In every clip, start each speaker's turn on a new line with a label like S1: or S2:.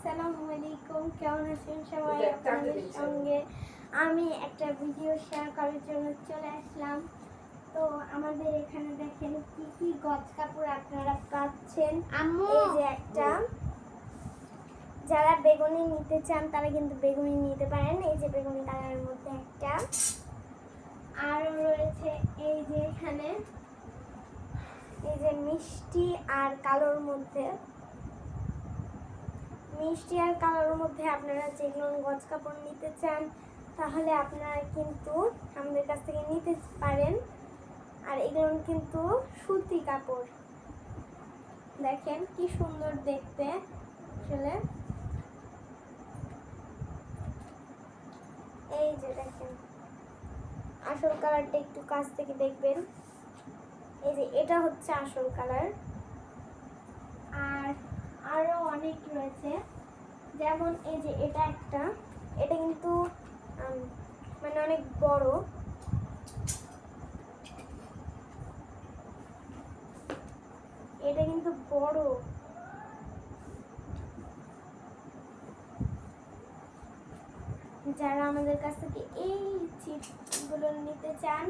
S1: আসসালামু আলাইকুম, কেমন আছেন সবাই? আপনাদের সঙ্গে আমি একটা ভিডিও শেয়ার করার জন্য চলে আসলাম। তো আমাদের এখানে দেখেন কি কি গজ কাপড় আপনারা পাচ্ছেন। এই যে একটা, যারা বেগুনি নিতে চান তারা কিন্তু বেগুনি নিতে পারেন। এই যে বেগুনি কালারের মধ্যে একটা, আর রয়েছে এই যে এখানে এই যে মিষ্টি আর কালোর মধ্যে, মিষ্টি আর কালোর মধ্যে আপনারা যেগুলো গজ কাপড় নিতে চান তাহলে আপনারা কিন্তু আমাদের কাছ থেকে নিতে পারেন। আর এগুলো কিন্তু সুতি কাপড়, দেখেন কি সুন্দর দেখতে। আসলে এই যে দেখেন আসল কালারটা একটু কাছ থেকে দেখবেন। এই যে এটা হচ্ছে আসল কালার। আর আরো অনেক রয়েছে, যেমন এই যে এটা একটা, এটা কিন্তু মানে অনেক বড়। এটা কিন্তু বড়। যারা আমাদের কাছ থেকে এই ছিটগুলো নিতে চান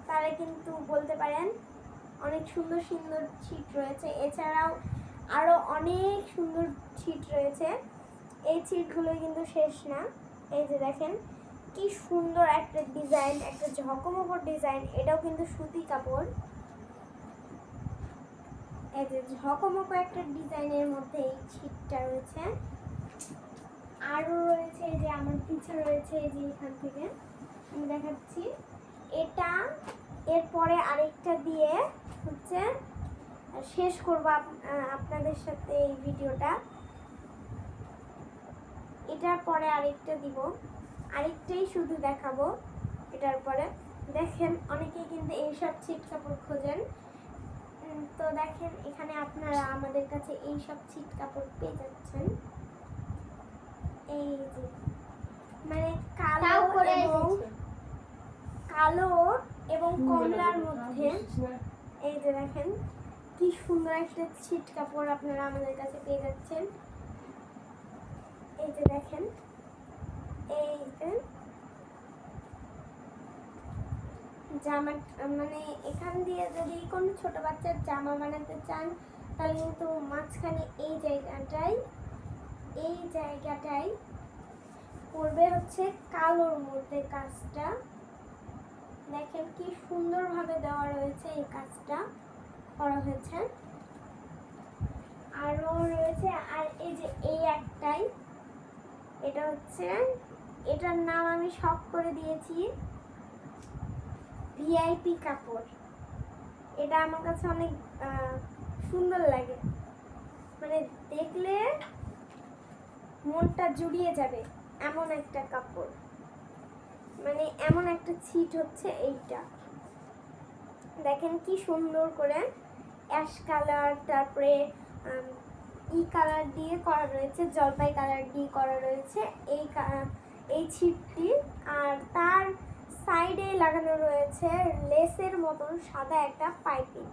S1: তারা কিন্তু বলতে পারেন। অনেক সুন্দর সুন্দর ছিট রয়েছে, এছাড়াও আরো অনেক সুন্দর ছিট রয়েছে। এই ছিটগুলো কিন্তু শেষ না। এই যে দেখেন কি সুন্দর একটা ডিজাইন, একটা ঝকমকো ডিজাইন। এটাও কিন্তু সুতি কাপড়। এই যে ঝকমকো একটা ডিজাইনের মধ্যে এই ছিটটা রয়েছে। আরও রয়েছে যে আমার পিছে রয়েছে, এই যে এখান থেকে আমি দেখাচ্ছি। এটা এরপরে আরেকটা দিয়ে হচ্ছে শেষ করব আপনাদের সাথে এই ভিডিওটা। এটার পরে আরেকটা দিব, আরেকটাই শুধু দেখাবো এটার পরে। দেখেন অনেকেই কিন্তু এইসব ছিট কাপড় খোঁজেন। তো দেখেন এখানে আপনারা আমাদের কাছে এইসব ছিট কাপড় পেয়ে যাচ্ছেন। এই যে মানে কালো এবং কমলার মধ্যে, এই যে দেখেন কি সুন্দর একটা ছিট কাপড় আপনারা আমাদের কাছে পেয়ে যাচ্ছেন। এই যে দেখেন, এই যে জামা, মানে এখান দিয়ে যদি কোনো ছোট বাচ্চার জামা বানাতে চান তাহলে কিন্তু মাঝখানে এই জায়গাটাই পড়বে হচ্ছে কালোর মধ্যে কাজটা। দেখেন কি সুন্দরভাবে দেওয়া রয়েছে, এই কাজটা করা হয়েছে। আরও রয়েছে, আর এই যে এই একটাই, এটা হচ্ছে, এটার নাম আমি শখ করে দিয়েছি ভিআইপি কাপড়। এটা আমার কাছে অনেক সুন্দর লাগে, মানে দেখলে মনটা জুড়িয়ে যাবে এমন একটা কাপড়, মানে এমন একটা ছিট হচ্ছে এইটা। দেখেন কি সুন্দর করে অ্যাশ কালার, তারপরে কালার দিয়ে করা রয়েছে, জলপাই কালার দিয়ে করা রয়েছে এই ছিটটি। আর তার সাইডে লাগানো রয়েছে লেসের মতন সাদা একটা পাইপিং।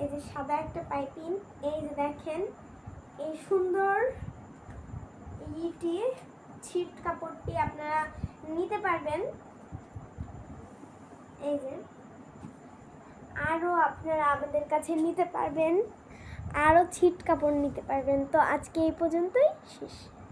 S1: এই যে সাদা একটা পাইপিং। এই যে দেখেন এই সুন্দর ছিট কাপড়টি আপনারা নিতে পারবেন। এই যে আরও আপনারা আমাদের কাছে নিতে পারবেন, আরও ছিট কাপড় নিতে পারবেন। তো আজকে এই পর্যন্তই শেষ।